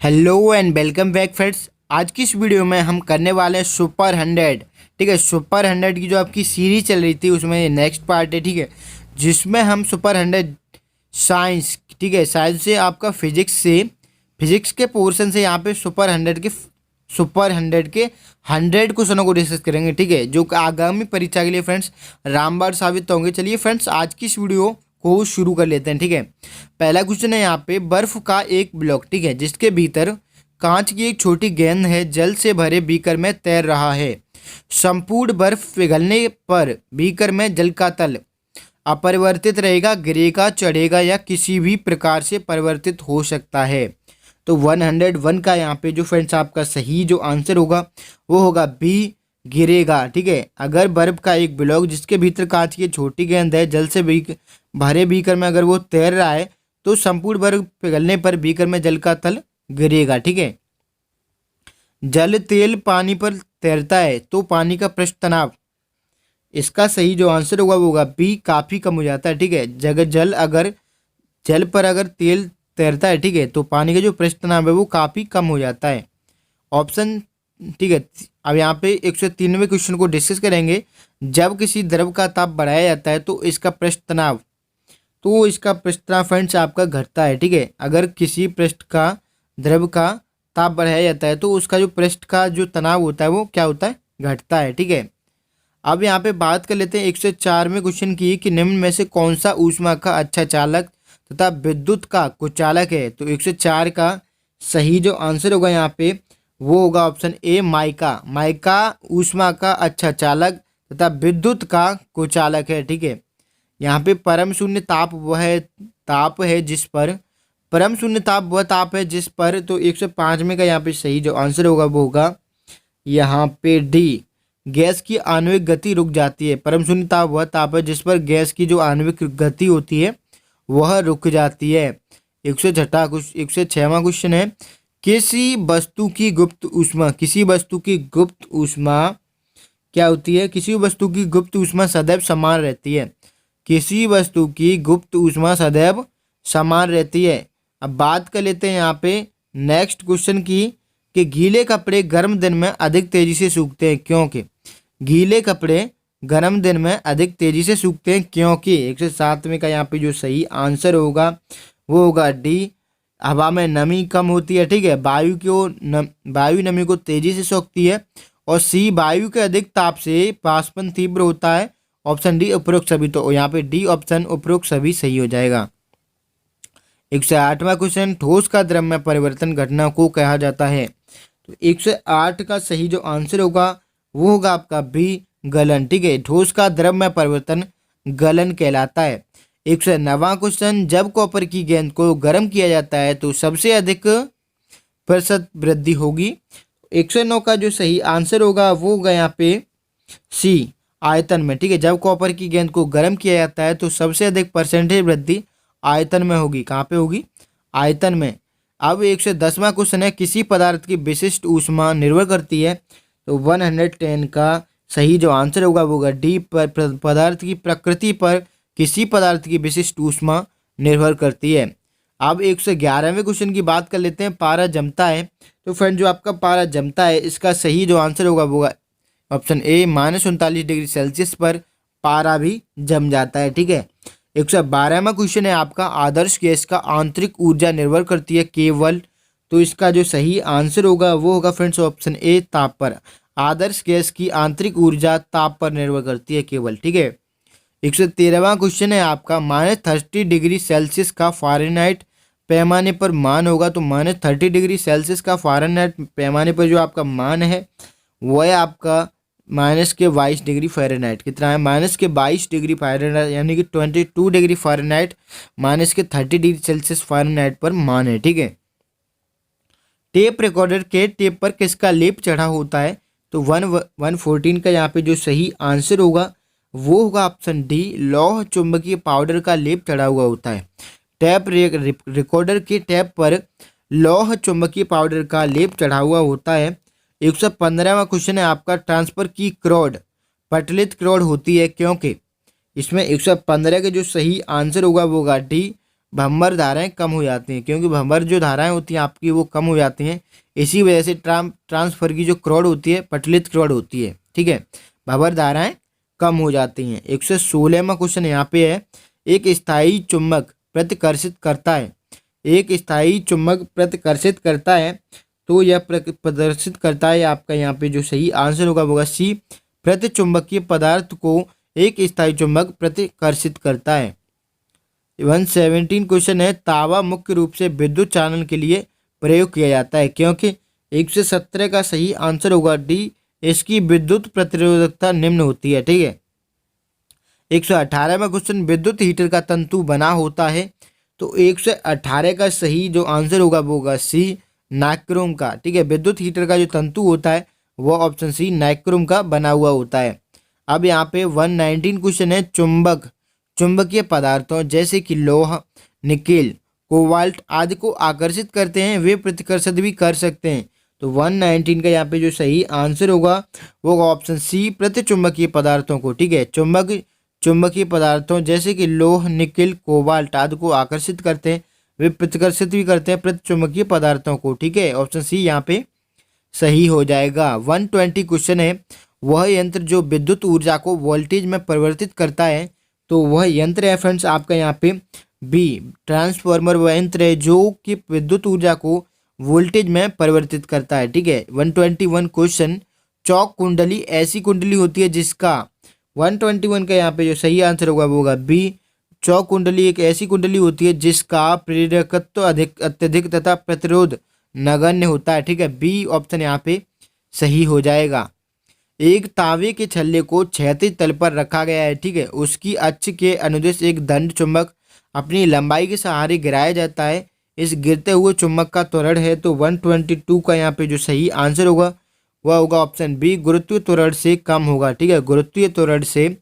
Hello and welcome back friends. आज की इस वीडियो में हम करने वाले हैं सुपर 100। ठीक है, सुपर 100 की जो आपकी सीरीज चल रही थी उसमें नेक्स्ट पार्ट है। ठीक है, जिसमें हम सुपर 100 साइंस, ठीक है, साइंस से आपका फिजिक्स के पोर्शन से यहाँ पे सुपर 100 के 100 क्वेश्चनों को डिस्कस करेंगे। ठीक है, जो आगामी परीक्षा के लिए फ्रेंड्स रामबाण साबित होंगे। चलिए फ्रेंड्स, आज की इस वीडियो को शुरू कर लेते हैं। ठीक है, पहला क्वेश्चन है यहाँ पे, बर्फ का एक ब्लॉक, ठीक है, जिसके भीतर कांच की एक छोटी गेंद है, जल से भरे बीकर में तैर रहा है। संपूर्ण बर्फ पिघलने पर बीकर में जल का तल अपरिवर्तित रहेगा, गिरेगा, चढ़ेगा या किसी भी प्रकार से परिवर्तित हो सकता है। तो 101 का यहाँ पे जो फ्रेंड्स आपका सही जो आंसर होगा वो होगा बी, गिरेगा। ठीक है, अगर बर्फ का एक ब्लॉक जिसके भीतर कांच की छोटी गेंद है, जल से भरे बीकर में अगर वो तैर रहा है तो संपूर्ण बर्फ पिघलने पर बीकर में जल का तल गिरेगा। ठीक है, जल तेल पानी पर तैरता है तो पानी का पृष्ठ तनाव, इसका सही जो आंसर होगा वो होगा बी, काफी कम हो जाता है। ठीक है, जल पर अगर तेल तैरता है, ठीक है, तो पानी का जो पृष्ठ तनाव है वो काफी कम हो जाता है। ऑप्शन, ठीक है, अब यहाँ पे 193वें क्वेश्चन को डिस्कस करेंगे। जब किसी द्रव का ताप बढ़ाया जाता है तो इसका पृष्ठ तनाव फ्रेंड्स आपका घटता है। ठीक है, अगर किसी द्रव का ताप बढ़ाया जाता है तो उसका जो पृष्ठ का जो तनाव होता है वो क्या होता है, घटता है। ठीक है, अब यहाँ पे बात कर लेते हैं 104वें क्वेश्चन की कि निम्न में से कौन सा ऊष्मा का अच्छा चालक तथा विद्युत का कुचालक है। तो 104 का सही जो आंसर होगा यहाँ पे वो होगा ऑप्शन ए, माइका। माइका ऊष्मा का अच्छा चालक तथा विद्युत का कुचालक है। ठीक है, यहाँ पे परम शून्य ताप वह ताप है जिस पर तो 105 में का यहाँ पे सही जो आंसर होगा वो होगा यहाँ पे डी, गैस की आणविक गति रुक जाती है। परम शून्य ताप वह ताप है जिस पर गैस की जो आणविक गति होती है वह रुक जाती है। 106वां क्वेश्चन है, किसी वस्तु की गुप्त ऊष्मा क्या होती है? किसी वस्तु की गुप्त ऊष्मा सदैव समान रहती है। किसी वस्तु की गुप्त ऊष्मा सदैव समान रहती है। अब बात कर लेते हैं यहाँ पे नेक्स्ट क्वेश्चन की कि गीले कपड़े गर्म दिन में अधिक तेजी से सूखते हैं क्योंकि? गीले कपड़े गर्म दिन में अधिक तेजी से सूखते हैं क्योंकि 107वें का यहाँ पे जो सही आंसर होगा वो होगा डी, हवा में नमी कम होती है। ठीक है, वायु नमी को तेजी से सोखती है। और सी, वायु के अधिक ताप से वाष्पन तीव्र होता है। ऑप्शन डी उपरोक्त सभी, तो यहाँ पे डी ऑप्शन उपरोक्त सभी सही हो जाएगा। 108वां क्वेश्चन, ठोस का द्रव में परिवर्तन घटना को कहा जाता है। तो 108 का सही जो आंसर होगा वो होगा आपका बी, गलन। ठीक है, ठोस का द्रव में परिवर्तन गलन कहलाता है। 109वां क्वेश्चन, जब कॉपर की गेंद को गर्म किया जाता है तो सबसे अधिक प्रतिशत वृद्धि होगी। 109 का जो सही आंसर होगा वो होगा यहाँ पे सी, आयतन में। ठीक है, जब कॉपर की गेंद को गर्म किया जाता है तो सबसे अधिक परसेंटेज वृद्धि आयतन में होगी। कहाँ पे होगी? आयतन में। अब 110वां क्वेश्चन है, किसी पदार्थ की विशिष्ट ऊष्मा निर्भर करती है। तो 110 का सही जो आंसर होगा वो होगा डी, पदार्थ की प्रकृति पर किसी पदार्थ की विशिष्ट ऊष्मा निर्भर करती है। अब 111वें क्वेश्चन की बात कर लेते हैं, पारा जमता है। तो फ्रेंड जो आपका पारा जमता है इसका सही जो आंसर होगा वो होगा ऑप्शन ए, -39 डिग्री सेल्सियस पर पारा भी जम जाता है। ठीक है, 112वां क्वेश्चन है आपका, आदर्श गैस का आंतरिक ऊर्जा निर्भर करती है केवल। तो इसका जो सही आंसर होगा वो होगा फ्रेंड्स ऑप्शन ए, ताप पर। आदर्श गैस की आंतरिक ऊर्जा ताप पर निर्भर करती है केवल। ठीक है, 113वां क्वेश्चन है आपका, -30 डिग्री सेल्सियस का फ़ारेनहाइट पैमाने पर मान होगा। तो -30 डिग्री सेल्सियस का फ़ारेनहाइट पैमाने पर जो आपका मान है वो है आपका -22 डिग्री फ़ारेनहाइट। कितना है? -22 डिग्री फ़ारेनहाइट, यानी कि 22 degree Fahrenheit -30 degree Celsius Fahrenheit पर मान है। ठीक है, टेप रिकॉर्डर के टेप पर किसका लेप चढ़ा होता है? तो 114 का यहाँ पे जो सही आंसर होगा वो होगा ऑप्शन डी, लौह चुंबकीय पाउडर का लेप चढ़ा हुआ होता है। टेप रिकॉर्डर के टेप पर लौह चुंबकीय पाउडर का लेप चढ़ा हुआ होता है। 115वां क्वेश्चन है आपका, ट्रांसफर की क्रॉड पटलित क्रॉड होती है क्योंकि? इसमें 115 के जो सही आंसर होगा वो होगा डी, भंवर धाराएं कम हो जाती हैं, क्योंकि भंवर जो धाराएं होती हैं आपकी वो कम हो जाती हैं। इसी वजह से ट्रांसफर की जो क्रॉड होती है पटलित क्रॉड होती है, ठीक है, भंवर धाराएं कम हो जाती हैं। 116वां क्वेश्चन यहाँ पे है, एक स्थायी चुंबक प्रतिकर्षित करता है, एक स्थायी चुंबक प्रतिकर्षित करता है, तो यह प्रदर्शित करता है आपका यहाँ पे जो सही आंसर होगा वो होगा सी, प्रतिचुंबकीय पदार्थ को एक स्थायी चुंबक प्रतिकर्षित करता है। 117 क्वेश्चन है, तांबा मुख्य रूप से विद्युत चालन के लिए प्रयोग किया जाता है, क्योंकि 117 का सही आंसर होगा डी, इसकी विद्युत प्रतिरोधकता निम्न होती है, ठीक है। 118वां क्वेश्चन, विद्युत हीटर का तंतु बना होता है, तो 118 का सही जो आंसर होगा वो होगा सी, नाइक्रोम का, ठीक है। विद्युत हीटर का जो तंतु होता है वो ऑप्शन सी नाइक्रोम का बना हुआ होता है। अब यहाँ पे 119 क्वेश्चन है, चुंबकीय पदार्थों जैसे कि लोहा, निकेल, कोबाल्ट आदि को आकर्षित करते हैं, वे प्रतिकर्षित भी कर सकते हैं। तो 119 का यहाँ पे जो सही आंसर होगा वो ऑप्शन सी, प्रतिचुंबकीय पदार्थों को, ठीक है, चुंबकीय पदार्थों जैसे कि लोह, निकेल, कोबाल्ट आदि को आकर्षित करते हैं, वे प्रतिकर्षित भी करते हैं प्रतिचुंबकीय पदार्थों को, ठीक है। ऑप्शन सी यहाँ पे सही हो जाएगा। 120 क्वेश्चन है, वह यंत्र जो विद्युत ऊर्जा को वोल्टेज में परिवर्तित करता है, तो वह यंत्र है फ्रेंड्स आपका यहाँ पे बी, ट्रांसफार्मर वह यंत्र है जो कि विद्युत ऊर्जा को वोल्टेज में परिवर्तित करता है, ठीक है। 121 क्वेश्चन, चौक कुंडली ऐसी कुंडली होती है जिसका 121 का यहाँ पे जो सही आंसर होगा वो होगा बी, चौक कुंडली एक ऐसी कुंडली होती है जिसका प्रेरकत्व अत्यधिक तथा प्रतिरोध नगण्य होता है, ठीक है, बी ऑप्शन यहाँ पे सही हो जाएगा। एक तांबे के छल्ले को क्षैतिज तल पर रखा गया है, ठीक है, उसकी अक्ष के अनुदिश एक दंड चुंबक अपनी लंबाई के सहारे गिराया जाता है, इस गिरते हुए चुंबक का त्वरण है, तो 122 का यहाँ पे जो सही आंसर होगा वह होगा ऑप्शन बी, गुरुत्वीय त्वरण से कम होगा, ठीक है, गुरुत्वीय त्वरण से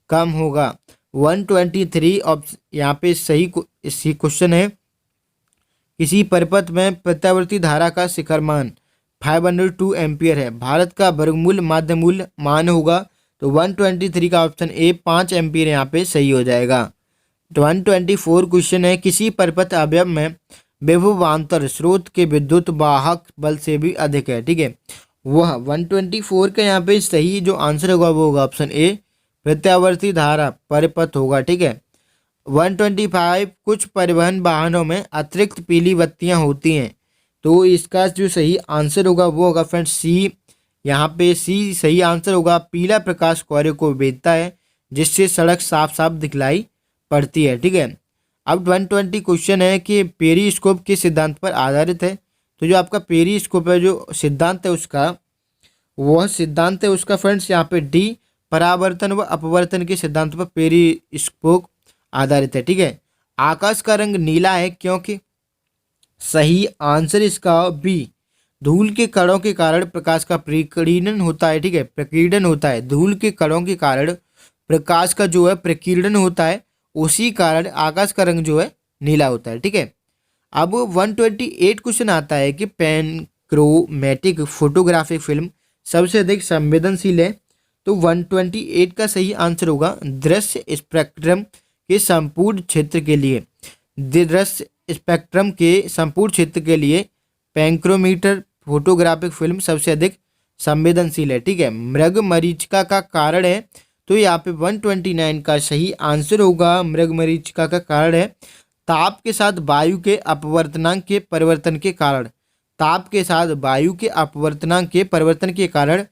कम होगा। 123 ऑप्शन यहाँ पे सही क्वेश्चन है, किसी परिपथ में प्रत्यावर्ती धारा का शिखर मान 502 एम्पियर है, भारत का वर्गमूल माध्यमूल मान होगा, तो 123 का ऑप्शन ए 5 एम्पियर यहाँ पे सही हो जाएगा। 124 क्वेश्चन है, किसी परिपथ अवयव में विभवांतर स्रोत के विद्युत वाहक बल से भी अधिक है, ठीक है, वह 124 का यहाँ पे सही जो आंसर होगा वो होगा ऑप्शन ए, प्रत्यावर्ती धारा परिपथ होगा, ठीक है। 125, कुछ परिवहन वाहनों में अतिरिक्त पीली बत्तियां होती हैं, तो इसका जो सही आंसर होगा वो होगा फ्रेंड्स सी, यहाँ पे सी सही आंसर होगा, पीला प्रकाश कोहरे को भेदता है जिससे सड़क साफ साफ दिखलाई पड़ती है, ठीक है। अब 120 क्वेश्चन है कि पेरिस्कोप किस सिद्धांत पर आधारित है, तो जो आपका पेरिस्कोप है जो सिद्धांत है उसका, वह सिद्धांत है उसका फ्रेंड्स यहाँ पे डी, परावर्तन व अपवर्तन के सिद्धांत पर पेरिस्कोप आधारित है, ठीक है। आकाश का रंग नीला है क्योंकि सही आंसर इसका बी, धूल के कणों के कारण प्रकाश का प्रकीर्णन होता है, ठीक है, प्रकीर्णन होता है, धूल के कणों के कारण प्रकाश का जो है प्रकीर्णन होता है, उसी कारण आकाश का रंग जो है नीला होता है, ठीक है। अब 128 क्वेश्चन आता है कि पैनक्रोमैटिक फोटोग्राफिक फिल्म सबसे अधिक संवेदनशील है, तो 128 का सही आंसर होगा दृश्य स्पेक्ट्रम के संपूर्ण क्षेत्र के लिए, दृश्य स्पेक्ट्रम के संपूर्ण क्षेत्र के लिए पैनक्रोमीटर फोटोग्राफिक फिल्म सबसे अधिक संवेदनशील है, ठीक है। मृग मरीचिका का कारण है, तो यहाँ पे 129 का सही आंसर होगा, मृग मरीचिका का कारण है ताप के साथ वायु के अपवर्तनांक के परिवर्तन के कारण, ताप के साथ वायु के अपवर्तनांक के परिवर्तन के कारण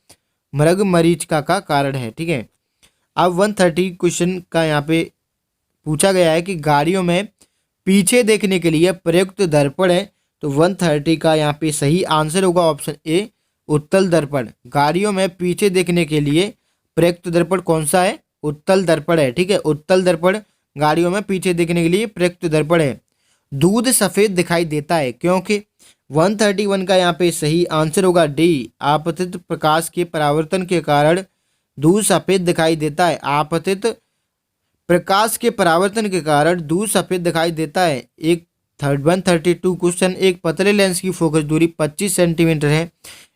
मृग मरीचिका का कारण है, ठीक है। अब 130 क्वेश्चन का यहाँ पे पूछा गया है कि गाड़ियों में पीछे देखने के लिए प्रयुक्त दर्पण है, तो 130 का यहाँ पे सही आंसर होगा ऑप्शन ए, उत्तल दर्पण। गाड़ियों में पीछे देखने के लिए प्रयुक्त दर्पण कौन सा है, उत्तल दर्पण है, ठीक है, उत्तल दर्पण गाड़ियों में पीछे देखने के लिए प्रयुक्त दर्पण है। दूध सफ़ेद दिखाई देता है क्योंकि 131 का यहाँ पे सही आंसर होगा डी, आपतित प्रकाश के परावर्तन के कारण दूध सफ़ेद दिखाई देता है, आपतित प्रकाश के परावर्तन के कारण दूध सफ़ेद दिखाई देता है। एक 132 क्वेश्चन, एक पतले लेंस की फोकस दूरी 25 सेंटीमीटर है,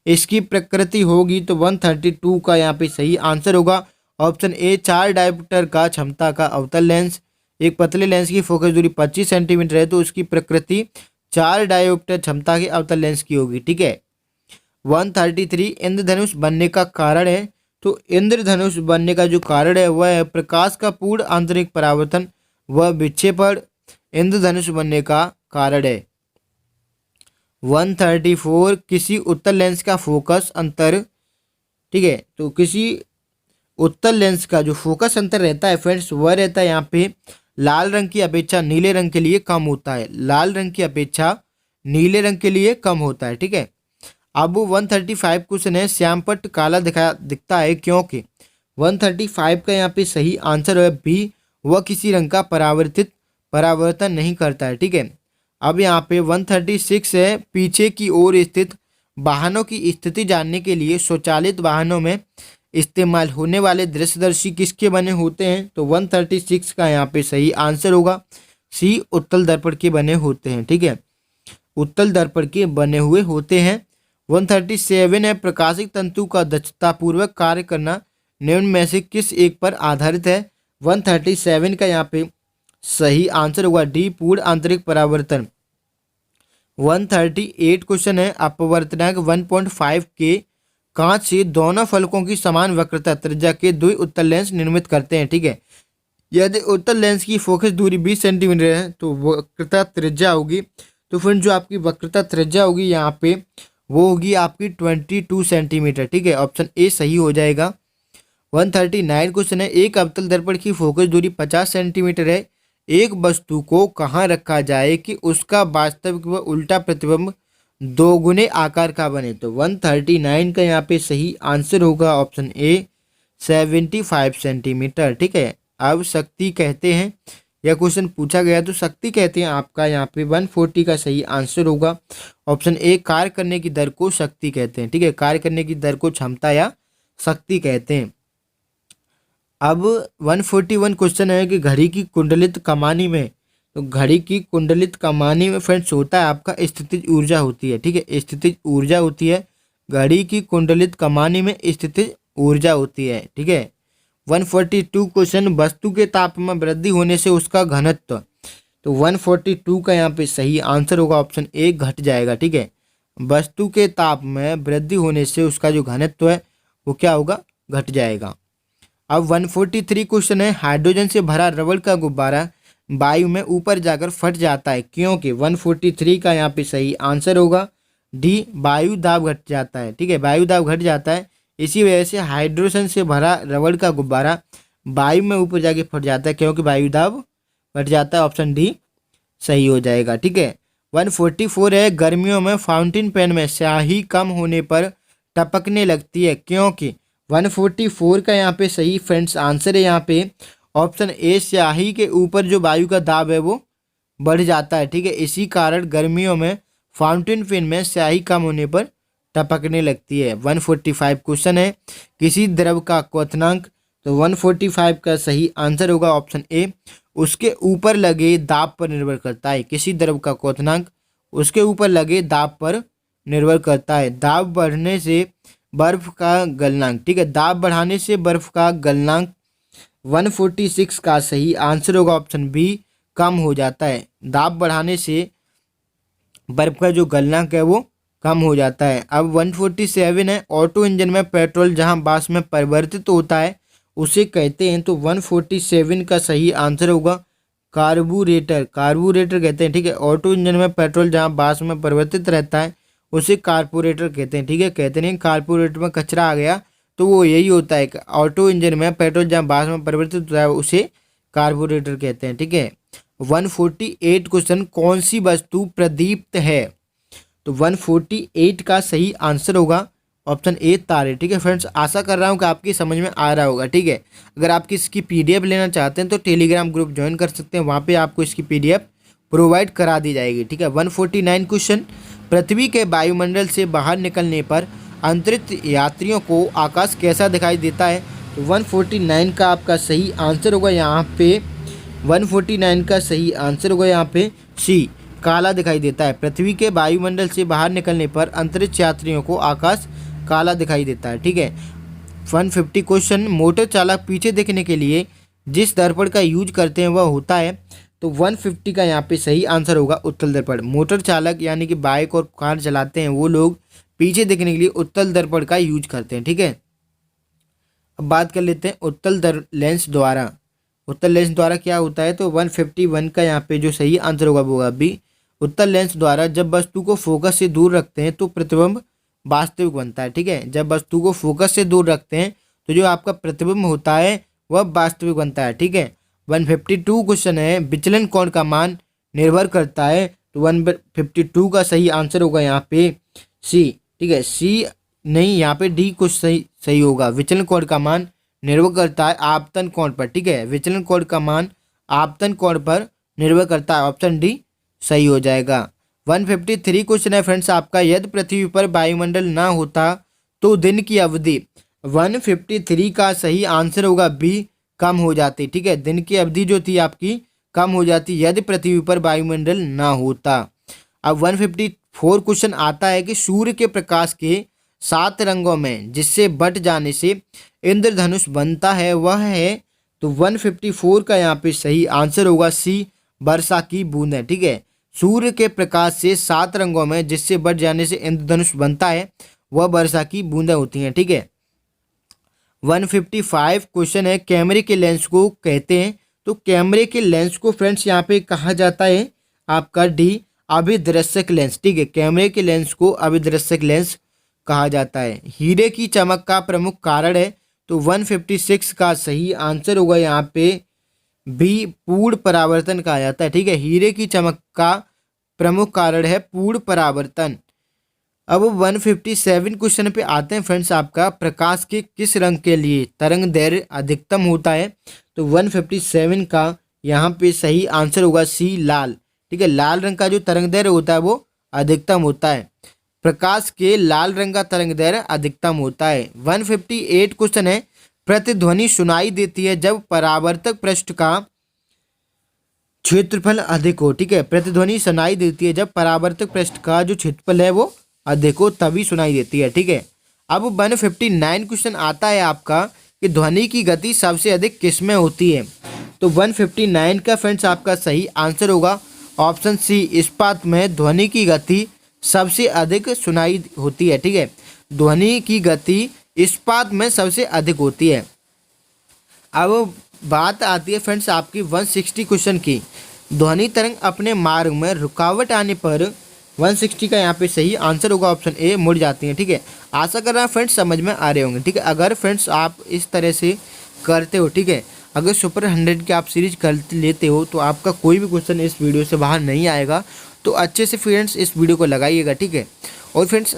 इसकी प्रकृति होगी, तो 132 का यहाँ पे सही आंसर होगा ऑप्शन ए, 4 डायप्टर का क्षमता का अवतल लेंस, एक पतले लेंस की फोकस दूरी 25 सेंटीमीटर है तो उसकी प्रकृति 4 डायोप्टर क्षमता के अवतल लेंस की होगी। ठीक है। 133 इंद्रधनुष बनने का कारण है, तो इंद्रधनुष बनने का जो कारण है वह है प्रकाश का पूर्ण आंतरिक परावर्तन व विक्षेपण इंद्रधनुष बनने का कारण है। 134 किसी उत्तल लेंस का फोकस अंतर, ठीक है, तो किसी उत्तल लेंस का जो फोकस अंतर रहता है फ्रेंड्स वह रहता है यहाँ पे लाल रंग की अपेक्षा नीले रंग के लिए कम होता है, लाल रंग की अपेक्षा नीले रंग के लिए कम होता है। ठीक है। अब 135 क्वेश्चन है, श्यामपट्ट काला दिखता है क्योंकि 135 का यहाँ पे सही आंसर है बी, वह किसी रंग का परावर्तन नहीं करता है। ठीक है। अब यहाँ पे 136 है, पीछे की ओर स्थित वाहनों की स्थिति जानने के लिए स्वचालित वाहनों में इस्तेमाल होने वाले दृश्यदर्शी किसके बने होते हैं, तो 136 का यहाँ पे सही आंसर होगा सी, उत्तल दर्पण के बने होते हैं। ठीक है, उत्तल दर्पण के बने हुए होते हैं। 137 है, प्रकाशिक तंतु का दक्षतापूर्वक कार्य करना निम्न में से किस एक पर आधारित है। 137 का यहाँ पे सही आंसर होगा डी, पूर्ण आंतरिक परावर्तन। 138 क्वेश्चन है, अपवर्तनांक 1.5 के कांच से दोनों फलकों की समान वक्रता त्रिज्या के दो उत्तल लेंस निर्मित करते हैं। ठीक है। यदि उत्तल लेंस की फोकस दूरी 20 सेंटीमीटर है तो वक्रता त्रिज्या होगी, तो फिर जो आपकी वक्रता त्रिज्या होगी यहाँ पे वो होगी आपकी 22 सेंटीमीटर। ठीक है, ऑप्शन ए सही हो जाएगा। 139 क्वेश्चन है, एक अवतल दर्पण की फोकस दूरी 50 सेंटीमीटर है, एक वस्तु को कहाँ रखा जाए कि उसका वास्तविक व उल्टा प्रतिबिंब दोगुने आकार का बने, तो 139 का यहाँ पे सही आंसर होगा ऑप्शन ए 75 सेंटीमीटर। ठीक है। अब शक्ति कहते हैं, यह क्वेश्चन पूछा गया तो शक्ति कहते हैं आपका यहाँ पे 140 का सही आंसर होगा ऑप्शन ए, कार्य करने की दर को शक्ति कहते हैं। ठीक है, कार्य करने की दर को क्षमता या शक्ति कहते हैं। अब 141 क्वेश्चन है कि घड़ी की कुंडलित कमानी में, तो घड़ी की कुंडलित कमानी में फ्रेंड्स होता है आपका स्थितिज ऊर्जा होती है। ठीक है, स्थितिज ऊर्जा होती है, घड़ी की कुंडलित कमानी में स्थितिज ऊर्जा होती है। ठीक है। 142 क्वेश्चन, वस्तु के ताप में वृद्धि होने से उसका घनत्व, तो 142 का यहाँ पे सही आंसर होगा ऑप्शन ए, घट जाएगा। ठीक है, वस्तु के ताप में वृद्धि होने से उसका जो घनत्व है वो क्या होगा, घट जाएगा। अब 143 क्वेश्चन है, हाइड्रोजन से भरा रबड़ का गुब्बारा वायु में ऊपर जाकर फट जाता है क्योंकि 143 का यहाँ पे सही आंसर होगा डी, वायु दाब घट जाता है। ठीक है, वायु दाब घट जाता है, इसी वजह से हाइड्रोजन से भरा रबड़ का गुब्बारा वायु में ऊपर जाके फट जाता है क्योंकि वायु दाब घट जाता है, ऑप्शन डी सही हो जाएगा। ठीक है। 144 है, गर्मियों में फाउंटेन पेन में स्याही कम होने पर टपकने लगती है क्योंकि 144 का यहाँ पे सही फ्रेंड्स आंसर है यहाँ पे ऑप्शन ए, स्याही के ऊपर जो वायु का दाब है वो बढ़ जाता है। ठीक है, इसी कारण गर्मियों में फाउंटेन पेन में स्याही कम होने पर टपकने लगती है। 145 क्वेश्चन है, किसी द्रव का क्वथनांक, तो 145 का सही आंसर होगा ऑप्शन ए, उसके ऊपर लगे दाब पर निर्भर करता है। किसी द्रव का क्वथनांक उसके ऊपर लगे दाब पर निर्भर करता है। दाब बढ़ने से बर्फ का गलनांक, ठीक है, दाब बढ़ाने से बर्फ का गलनांक 146 का सही आंसर होगा ऑप्शन बी, कम हो जाता है। दाब बढ़ाने से बर्फ का जो गलनांक है वो कम हो जाता है। अब 147 है, ऑटो इंजन में पेट्रोल जहां वाष्प में परिवर्तित होता है उसे कहते हैं, तो 147 का सही आंसर होगा कार्बोरेटर, कार्बोरेटर कहते हैं। ठीक है, ऑटो इंजन में पेट्रोल जहां वाष्प में परिवर्तित रहता है उसे कार्बोरेटर कहते हैं। ठीक है, कहते नहीं कार्बोरेटर में कचरा आ गया तो वो यही होता है, ऑटो इंजन में पेट्रोल जहां वाष्प में परिवर्तित होता है उसे कार्बोरेटर कहते हैं। ठीक है। 148 क्वेश्चन, कौन सी वस्तु प्रदीप्त है, तो 148 का सही आंसर होगा ऑप्शन ए, तारे। ठीक है फ्रेंड्स, आशा कर रहा हूँ कि आपकी समझ में आ रहा होगा। ठीक है, अगर आप इसकी पीडीएफ लेना चाहते हैं तो टेलीग्राम ग्रुप ज्वाइन कर सकते हैं, वहाँ पे आपको इसकी पीडीएफ प्रोवाइड करा दी जाएगी। ठीक है। 149 क्वेश्चन, पृथ्वी के वायुमंडल से बाहर निकलने पर अंतरिक्ष यात्रियों को आकाश कैसा दिखाई देता है, तो 149 का आपका सही आंसर होगा यहाँ पे 149 का सही आंसर होगा यहाँ पे सी, काला दिखाई देता है। पृथ्वी के वायुमंडल से बाहर निकलने पर अंतरिक्ष यात्रियों को आकाश काला दिखाई देता है। ठीक है। 150 क्वेश्चन, मोटर चालक पीछे देखने के लिए जिस दर्पण का यूज करते हैं वह होता है, तो 150 का यहाँ पे सही आंसर होगा उत्तल दर्पण। मोटर चालक यानी कि बाइक और कार चलाते हैं वो लोग पीछे देखने के लिए उत्तल दर्पण का यूज करते हैं, ठीक है। अब बात कर लेते हैं उत्तल लेंस द्वारा। उत्तल लेंस द्वारा क्या होता है, तो 151 का यहाँ पे जो सही आंसर होगा वो होगा बी। उत्तल लेंस द्वारा जब वस्तु को फोकस से दूर रखते हैं तो प्रतिबिंब वास्तविक बनता है, ठीक है। जब वस्तु को फोकस से दूर रखते हैं तो जो आपका प्रतिबिंब होता है वह वास्तविक बनता है, ठीक है। 152 क्वेश्चन है, विचलन कोण का मान निर्भर करता है, तो 152 का सही आंसर होगा यहाँ पे सी, ठीक है। सी नहीं, यहाँ पे डी कुछ सही होगा। विचलन कोण का मान निर्भर करता है आपतन कोण पर, ठीक है। विचलन कोण का मान आपतन कोण पर निर्भर करता है, ऑप्शन डी सही हो जाएगा। 153 क्वेश्चन है फ्रेंड्स आपका, यदि पृथ्वी पर वायुमंडल ना होता तो दिन की अवधि। 153 का सही आंसर होगा बी, कम हो जाती, ठीक है। दिन की अवधि जो थी आपकी कम हो जाती यदि पृथ्वी पर वायुमंडल ना होता। अब 154 क्वेश्चन आता है कि सूर्य के प्रकाश के 7 रंगों में जिससे बट जाने से इंद्रधनुष बनता है वह है, तो 154 का यहाँ पे सही आंसर होगा सी, वर्षा की बूंदें, ठीक है। सूर्य के प्रकाश से 7 रंगों में जिससे बट जाने से इंद्रधनुष बनता है वह वर्षा की बूंदें होती हैं, ठीक है। 155 क्वेश्चन है, कैमरे के लेंस को कहते हैं, तो कैमरे के लेंस को फ्रेंड्स यहाँ पे कहा जाता है आपका डी, अभिदृश्यक लेंस, ठीक है। कैमरे के लेंस को अभिदृश्यक लेंस कहा जाता है। हीरे की चमक का प्रमुख कारण है, तो 156 का सही आंसर होगा यहाँ पे बी, पूर्ण परावर्तन कहा जाता है, ठीक है। हीरे की चमक का प्रमुख कारण है पूर्ण परावर्तन। अब 157 क्वेश्चन पे आते हैं फ्रेंड्स आपका, प्रकाश के किस रंग के लिए तरंग दैर्घ्य अधिकतम होता है, तो 157 का यहाँ पे सही आंसर होगा सी, लाल, ठीक है। लाल रंग का जो तरंग दैर्घ्य होता है वो अधिकतम होता है, प्रकाश के लाल रंग का तरंग दैर्घ्य अधिकतम होता है। 158 क्वेश्चन है, प्रतिध्वनि सुनाई देती है जब परावर्तक पृष्ठ का क्षेत्रफल अधिक हो, ठीक है। प्रतिध्वनि सुनाई देती है जब परावर्तक पृष्ठ का जो क्षेत्रफल है वो अधिक हो तभी सुनाई देती है, ठीक है। अब 159 क्वेश्चन आता है आपका कि ध्वनि की गति सबसे अधिक किस में होती है, तो 159 का फ्रेंड्स आपका सही आंसर होगा ऑप्शन सी, इस्पात में ध्वनि की गति सबसे अधिक सुनाई होती है, ठीक है। ध्वनि की गति इस्पात में सबसे अधिक होती है। अब बात आती है फ्रेंड्स आपकी 160 क्वेश्चन की, ध्वनि तरंग अपने मार्ग में रुकावट आने पर 160 का यहाँ पे सही आंसर होगा ऑप्शन ए, मुड़ जाती हैं, ठीक है। आशा कर रहा हूँ फ्रेंड्स समझ में आ रहे होंगे, ठीक है। अगर फ्रेंड्स आप इस तरह से करते हो, ठीक है, अगर सुपर 100 की आप सीरीज कर लेते हो तो आपका कोई भी क्वेश्चन इस वीडियो से बाहर नहीं आएगा। तो अच्छे से फ्रेंड्स इस वीडियो को लगाइएगा, ठीक है। और फ्रेंड्स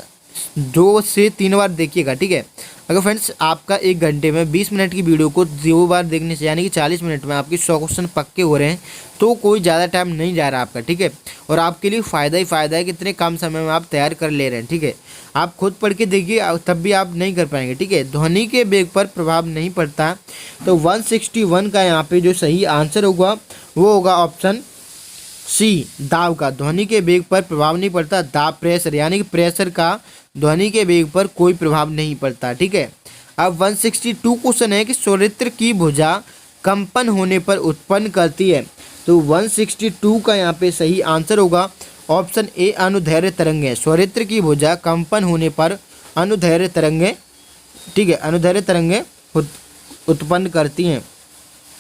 2 से 3 बार देखिएगा, ठीक है। अगर फ्रेंड्स आपका 1 घंटे में 20 मिनट की वीडियो को 2 बार देखने से यानी कि 40 मिनट में आपके 100 क्वेश्चन पक्के हो रहे हैं, तो कोई ज़्यादा टाइम नहीं जा रहा आपका, ठीक है। और आपके लिए फ़ायदा ही फ़ायदा है कि इतने कम समय में आप तैयार कर ले रहे हैं, ठीक है। आप खुद पढ़ के देखिए तब भी आप नहीं कर पाएंगे, ठीक है। ध्वनि के वेग पर प्रभाव नहीं पड़ता, तो 161 का यहाँ पे जो सही आंसर होगा वो होगा ऑप्शन सी, दाब का। ध्वनि के वेग पर प्रभाव नहीं पड़ता, दाब प्रेशर यानी कि प्रेशर का ध्वनि के वेग पर कोई प्रभाव नहीं पड़ता, ठीक है। अब 162 क्वेश्चन है कि स्वरित्र की भुजा कंपन होने पर उत्पन्न करती है, तो 162 का यहाँ पे सही आंसर होगा ऑप्शन ए, अनुदैर्घ्य तरंगें। स्वरित्र की भुजा कंपन होने पर अनुदैर्घ्य तरंगें, ठीक है, अनुदैर्घ्य तरंगें उत्पन्न करती हैं,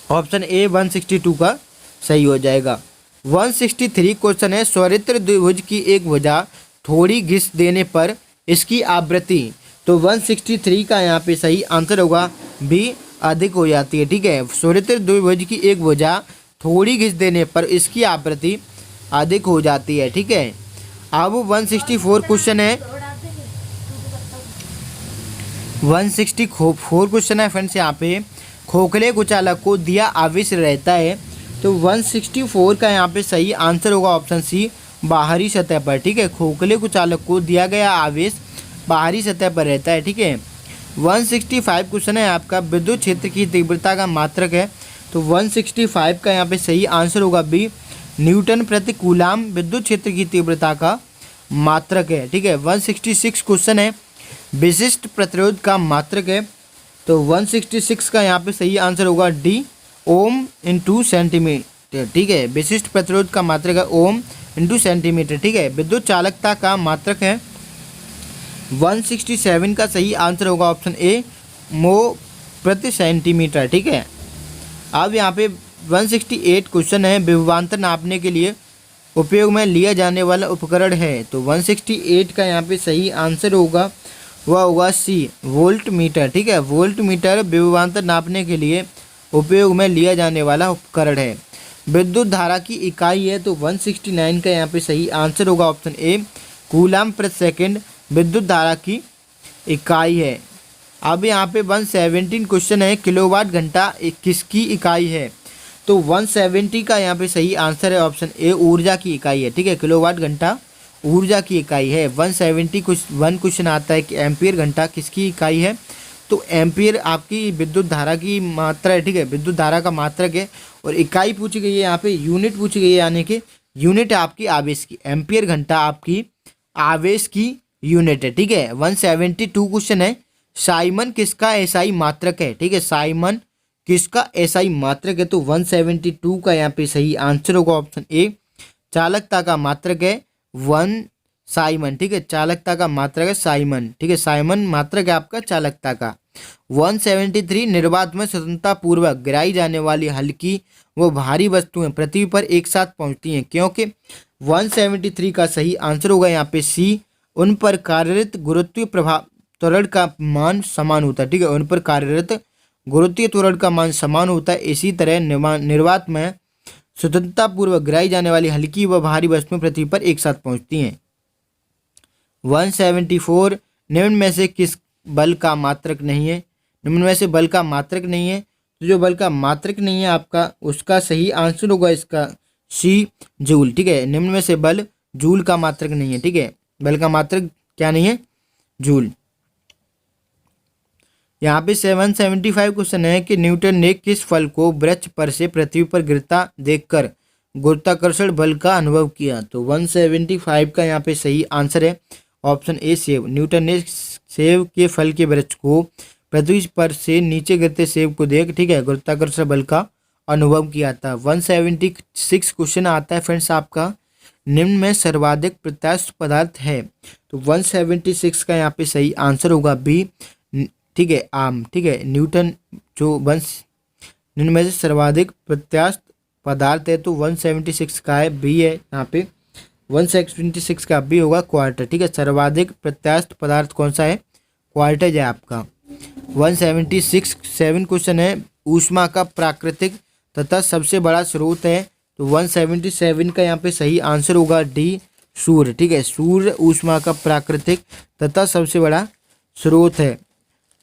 ऑप्शन ए 162 का सही हो जाएगा। 163 क्वेश्चन है, स्वरित्र द्विभुज की एक भुजा थोड़ी घिस देने पर इसकी आवृत्ति, तो 163 का यहाँ पे सही आंसर होगा बी, अधिक हो जाती है, ठीक है। स्वरित्र द्विभुज की एक भुजा थोड़ी घिस देने पर इसकी आवृत्ति अधिक हो जाती है, ठीक है। अब 164 क्वेश्चन है, 164 क्वेश्चन है फ्रेंड्स यहाँ पे, खोखले कुचालक को दिया आवेश रहता है, तो 164 का यहाँ पे सही आंसर होगा ऑप्शन सी, बाहरी सतह पर, ठीक है। खोखले कुचालक को दिया गया आवेश बाहरी सतह पर रहता है, ठीक है। 165 क्वेश्चन है आपका, विद्युत क्षेत्र की तीव्रता का मात्रक है, तो 165 का यहाँ पे सही आंसर होगा बी, न्यूटन प्रति कूलाम विद्युत क्षेत्र की तीव्रता का मात्रक है, ठीक है। 166 क्वेश्चन है, विशिष्ट प्रतिरोध का मात्रक है, तो 166 का यहाँ पे सही आंसर होगा डी, ओम इंटू सेंटीमीटर, ठीक है। विशिष्ट प्रतिरोध का मात्रक है ओम इंटू सेंटीमीटर, ठीक है। विद्युत चालकता का मात्रक है 167 का सही आंसर होगा ऑप्शन ए मो प्रति सेंटीमीटर, ठीक है। अब यहाँ पे 168 क्वेश्चन है, विभवांतर नापने के लिए उपयोग में लिया जाने वाला उपकरण है। तो 168 का यहाँ पे सही आंसर होगा वह होगा सी वोल्ट मीटर, ठीक है। वोल्ट मीटर विभवांतर नापने के लिए उपयोग में लिया जाने वाला उपकरण है। विद्युत धारा की इकाई है, तो 169 का यहाँ पे सही आंसर होगा ऑप्शन ए कूलम प्रति सेकंड विद्युत धारा की इकाई है। अब यहाँ पे 117 क्वेश्चन है, किलोवाट घंटा किसकी इकाई है। तो 170 का यहाँ पे सही आंसर है ऑप्शन ए ऊर्जा की इकाई है, ठीक है। किलोवाट घंटा ऊर्जा की इकाई है। 170 क्वेश्चन आता है कि एम्पियर घंटा किसकी इकाई है। तो एम्पियर आपकी विद्युत धारा की मात्रा है, ठीक है, विद्युत धारा का मात्रक है। और इकाई पूछी गई है यहाँ पे, यूनिट पूछी गई है, यानी कि यूनिट है आपकी आवेश की। एम्पियर घंटा आपकी आवेश की यूनिट है, ठीक है। 172 क्वेश्चन है, साइमन किसका एसआई मात्रक है, ठीक है। साइमन किसका एसआई मात्रक है। तो 172 का यहाँ पे सही आंसर होगा ऑप्शन ए चालकता का मात्रक है 1 साइमन, ठीक है। चालकता का मात्रक है साइमन, ठीक है। साइमन मात्रक है आपका चालकता का। 173 निर्वात में स्वतंत्रता पूर्वक गिराई जाने वाली हल्की व भारी वस्तुएं पृथ्वी पर एक साथ पहुंचती हैं, क्योंकि 173 का सही आंसर होगा यहाँ पे सी उन पर कार्यरत गुरुत्वीय प्रभाव त्वरण का मान समान होता है, ठीक है। उन पर कार्यरत गुरुत्वीय त्वरण का मान समान होता है। इसी तरह निर्वात में स्वतंत्रता पूर्वक गिराई जाने वाली हल्की व भारी वस्तुएं पृथ्वी पर एक साथ पहुंचती हैं। 174 निम्न में से किस बल का मात्रक नहीं है। निम्न में से बल का मात्रक नहीं है, तो जो बल का मात्रक नहीं है आपका उसका सही आंसर होगा इसका सी जूल, ठीक है। निम्न में से बल जूल का मात्रक नहीं है, ठीक है। बल का मात्रक क्या नहीं है, जूल। यहाँ पे 775 क्वेश्चन है कि न्यूटन ने किस फल को वृक्ष पर से पृथ्वी पर गिरता देखकर गुरुत्वाकर्षण बल का अनुभव किया। तो 175 का यहाँ पे सही आंसर है ऑप्शन ए सेब। न्यूटन ने सेब के फल के वृक्ष को पृथ्वी पर से नीचे गिरते सेब को देख, ठीक है, गुरुत्वाकर्षण बल का अनुभव किया था। 176 क्वेश्चन आता है फ्रेंड्स आपका, निम्न में सर्वाधिक प्रत्यास्थ पदार्थ है। तो 176 का यहाँ पे सही आंसर होगा बी, ठीक है, आम, ठीक है। न्यूटन जो निम्न में से सर्वाधिक प्रत्यास्थ पदार्थ है, तो 176 का है बी है यहाँ पे। 176 का बी होगा क्वार्टर, ठीक है। सर्वाधिक प्रत्यास्थ पदार्थ कौन सा है, क्वार्टर है आपका। 176 क्वेश्चन है, ऊष्मा का प्राकृतिक तथा सबसे बड़ा स्रोत है। तो 177 का यहाँ पे सही आंसर होगा डी सूर्य, ठीक है। सूर्य ऊष्मा का प्राकृतिक तथा सबसे बड़ा स्रोत है।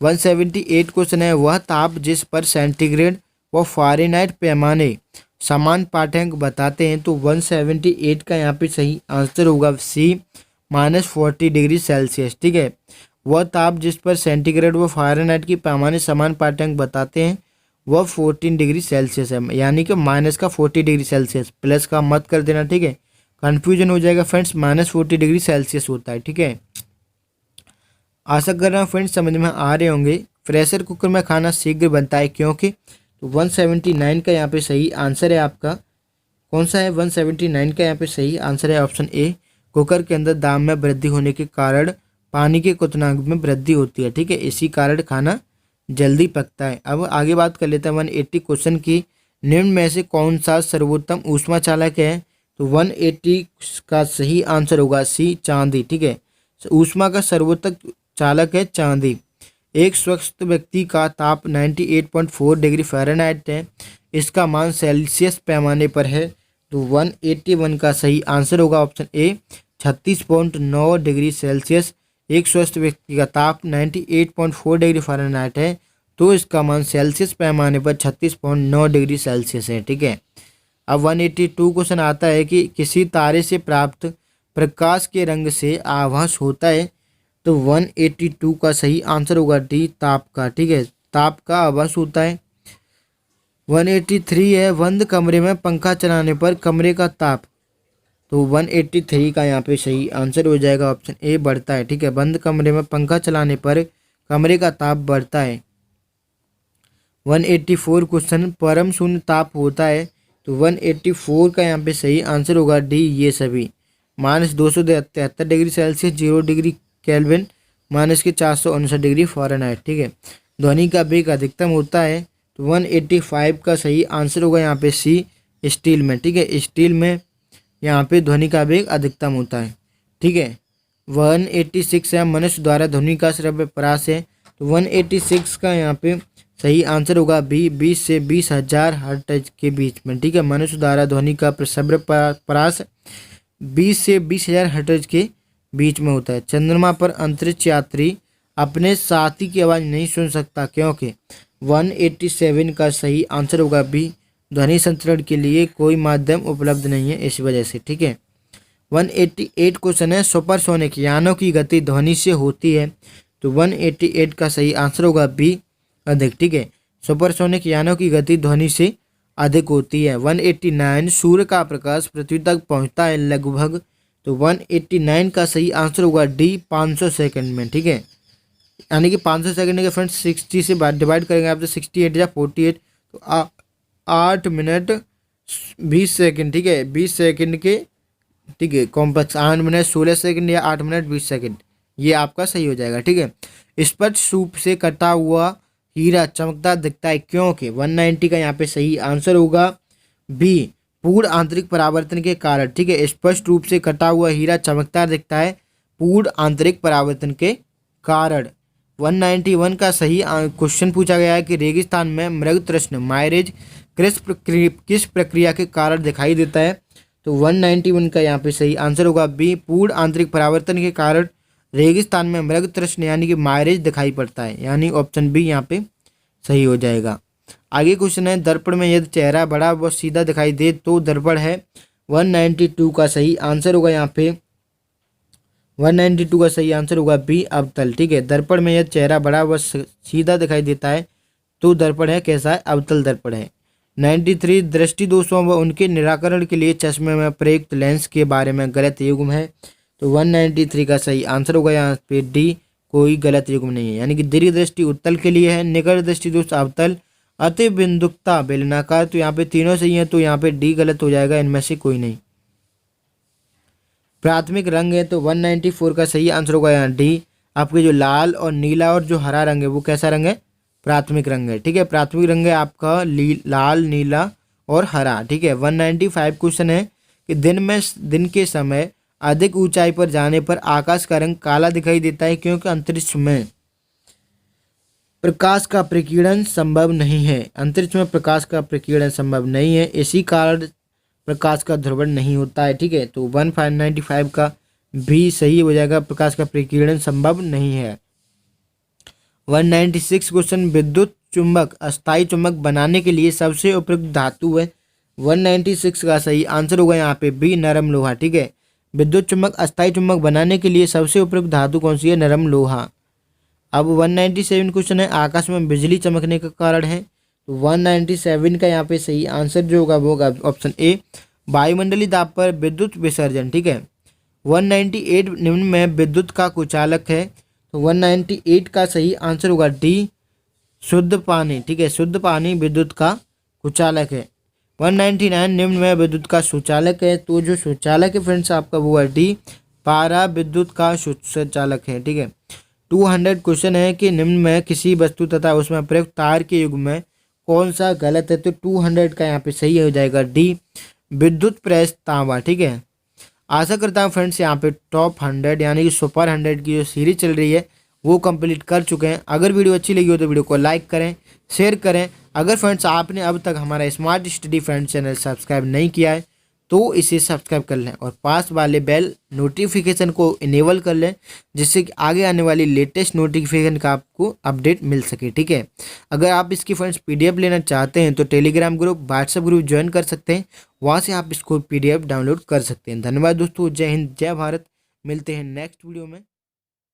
178 क्वेश्चन है, वह ताप जिस पर सेंटीग्रेड व फ़ारेनहाइट पैमाने समान पाठ्यांक बताते हैं। तो 178 का यहाँ पे सही आंसर होगा सी -40 डिग्री सेल्सियस, ठीक है। वह ताप जिस पर सेंटीग्रेड व फ़ारेनहाइट की पैमाने समान पाठ्यांक बताते हैं वह 14 डिग्री सेल्सियस है, यानी कि -40 डिग्री सेल्सियस, प्लस का मत कर देना, ठीक है, कन्फ्यूजन हो जाएगा फ्रेंड्स। -40 डिग्री सेल्सियस होता है, ठीक है। आशा कर रहा हूँ फ्रेंड्स समझ में आ रहे होंगे। प्रेशर कुकर में खाना शीघ्र बनता है क्योंकि। तो 179 का यहाँ पे सही आंसर है आपका, कौन सा है, 179 का यहाँ पे सही आंसर है ऑप्शन ए कुकर के अंदर दाब में वृद्धि होने के कारण पानी के क्वथनांक में वृद्धि होती है, ठीक है। इसी कारण खाना जल्दी पकता है। अब आगे बात कर लेते हैं 180 क्वेश्चन की, निम्न में से कौन सा सर्वोत्तम ऊष्मा चालक है। तो 180 का सही आंसर होगा सी चांदी, ठीक है। ऊष्मा का सर्वोत्तम चालक है चांदी। एक स्वस्थ व्यक्ति का ताप 98.4 डिग्री फ़ारेनहाइट है, इसका मान सेल्सियस पैमाने पर है। तो 181 का सही आंसर होगा ऑप्शन ए 36.9 डिग्री सेल्सियस। एक स्वस्थ व्यक्ति का ताप 98.4 डिग्री फ़ारेनहाइट है, तो इसका मान सेल्सियस पैमाने पर 36.9 डिग्री सेल्सियस है, ठीक है। अब 182 क्वेश्चन आता है कि किसी तारे से प्राप्त प्रकाश के रंग से आभास होता है। तो 182 का सही आंसर होगा डी ताप का, ठीक है, ताप का आभास होता है। 183 है, बंद कमरे में पंखा चलाने पर कमरे का ताप। तो 183 का यहाँ पे सही आंसर हो जाएगा ऑप्शन ए बढ़ता है, ठीक है। बंद कमरे में पंखा चलाने पर कमरे का ताप बढ़ता है। 184 क्वेश्चन, परम शून्य ताप होता है तो 184 का यहाँ पे सही आंसर होगा डी ये सभी। -273 degree Celsius 0 degree kelvin minus के 459 डिग्री फ़ारेनहाइट। ठीक है, ध्वनि का वेग अधिकतम होता है तो 185 का सही आंसर होगा यहाँ पे सी स्टील में। ठीक है, स्टील में यहाँ पे ध्वनि का वेग अधिकतम होता है। ठीक है, 186 है मनुष्य द्वारा ध्वनि का श्रव्य परास है तो 186 का यहाँ पे सही आंसर होगा बी 20 से 20,000 हर्ट्ज के बीच में। ठीक है, मनुष्य द्वारा ध्वनि का श्रव्य परास 20 से 20,000 हर्ट्ज के बीच में होता है। चंद्रमा पर अंतरिक्ष यात्री अपने साथी की आवाज़ नहीं सुन सकता क्योंकि 187 का सही आंसर होगा बी ध्वनि संचरण के लिए कोई माध्यम उपलब्ध नहीं है इस वजह से। ठीक है, 188 क्वेश्चन है सुपरसोनिक यानों की गति ध्वनि से होती है तो 188 का सही आंसर होगा बी अधिक। ठीक है, सुपरसोनिक यानों की गति ध्वनि से अधिक होती है। 189 सूर्य का प्रकाश पृथ्वी तक पहुंचता है लगभग तो 189 का सही आंसर होगा डी 500 सेकंड में। ठीक है, यानी कि 500 सेकंड के फ्रेंड्स 60 से डिवाइड करेंगे आप तो 68 या 48 तो 8 मिनट 20 सेकंड। ठीक है, 20 सेकंड के, ठीक है, कॉम्प्लेक्स 8 मिनट 16 सेकंड या 8 मिनट 20 सेकंड ये आपका सही हो जाएगा। ठीक है, स्पष्ट रूप से कटा हुआ हीरा चमकदार दिखता है क्योंकि 190 का यहाँ पे सही आंसर होगा बी पूर्ण आंतरिक परावर्तन के कारण। ठीक है, स्पष्ट रूप से कटा हुआ हीरा चमकदार दिखता है पूर्ण आंतरिक परावर्तन के कारण। 191 का सही क्वेश्चन पूछा गया है कि रेगिस्तान में मृग तृष्ण माइरेज किस प्रक्रिया के कारण दिखाई देता है तो 191 का यहाँ पे सही आंसर होगा बी पूर्ण आंतरिक परावर्तन के कारण रेगिस्तान में मृग तृष्ण यानी कि माइरेज दिखाई पड़ता है, यानी ऑप्शन बी यहाँ पे सही हो जाएगा। आगे क्वेश्चन है दर्पण में यदि चेहरा बड़ा व सीधा दिखाई दे तो दर्पण है। 192 का सही आंसर होगा यहाँ पे 192 का सही आंसर होगा बी अवतल। ठीक है, दर्पण में यदि चेहरा बड़ा व सीधा दिखाई देता है तो दर्पण है कैसा है, अवतल दर्पण है। 93 दृष्टि दोषों व उनके निराकरण के लिए चश्मे में प्रयुक्त लेंस के बारे में गलत युग्म है तो 193 का सही आंसर होगा यहाँ पे डी कोई गलत युग्म नहीं है, यानी कि दीर्घ दृष्टि उत्तल के लिए है, निकट दृष्टि दोष अवतल, अति बिंदुकता बेलनाकार तो यहाँ पे तीनों सही है तो यहाँ पे डी गलत हो जाएगा, इनमें से कोई नहीं। प्राथमिक रंग है तो 194 का सही आंसर होगा यहाँ डी आपके जो लाल और नीला और जो हरा रंग है वो कैसा रंग है, प्राथमिक रंग है। ठीक है, प्राथमिक रंग है आपका लाल नीला और हरा। ठीक है, 195 क्वेश्चन है कि दिन के समय अधिक ऊंचाई पर जाने पर आकाश का रंग काला दिखाई देता है क्योंकि अंतरिक्ष में प्रकाश का प्रकीर्णन संभव नहीं है। अंतरिक्ष में प्रकाश का प्रकीर्णन संभव नहीं है, इसी कारण प्रकाश का ध्रुवण नहीं होता है। ठीक है, तो 195 का भी सही हो जाएगा, प्रकाश का प्रकीर्णन संभव नहीं है। 196 क्वेश्चन विद्युत चुंबक अस्थायी चुंबक बनाने के लिए सबसे उपयुक्त धातु है। 196 का सही आंसर होगा यहाँ पे बी नरम लोहा। ठीक है, विद्युत चुंबक अस्थायी चुंबक बनाने के लिए सबसे उपयुक्त धातु कौन सी है, नरम लोहा। अब 197 क्वेश्चन है आकाश में बिजली चमकने का कारण है तो 197 का यहाँ पे सही आंसर जो होगा वो होगा ऑप्शन ए वायुमंडलीय दाब पर विद्युत विसर्जन। ठीक है, 198 निम्न में विद्युत का कुचालक है तो 198 का सही आंसर होगा डी शुद्ध पानी। ठीक है, शुद्ध पानी विद्युत का कुचालक है। 199 निम्न में विद्युत का सुचालक है तो जो सुचालक है फ्रेंड्स आपका वो है डी पारा विद्युत का सुचालक है। ठीक है, 200 क्वेश्चन है कि निम्न में किसी वस्तु तथा उसमें प्रयुक्त तार के युग में कौन सा गलत है तो 200 का यहाँ पे सही हो जाएगा डी विद्युत प्रेस तांबा। ठीक है, आशा करता हूँ फ्रेंड्स यहाँ पे टॉप 100 यानी कि सुपर 100 की जो सीरीज चल रही है वो कंप्लीट कर चुके हैं। अगर वीडियो अच्छी लगी हो तो वीडियो को लाइक करें, शेयर करें। अगर फ्रेंड्स आपने अब तक हमारा smart study friends channel subscribe नहीं किया है तो इसे सब्सक्राइब कर लें और पास वाले बेल नोटिफिकेशन को इनेबल कर लें जिससे कि आगे आने वाली लेटेस्ट नोटिफिकेशन का आपको अपडेट मिल सके। ठीक है, अगर आप इसकी फ्रेंड्स पीडीएफ लेना चाहते हैं तो Telegram group WhatsApp group join कर सकते हैं, वहाँ से आप इसको पीडीएफ डाउनलोड कर सकते हैं। धन्यवाद दोस्तों, जय हिंद जय भारत, मिलते हैं नेक्स्ट वीडियो में।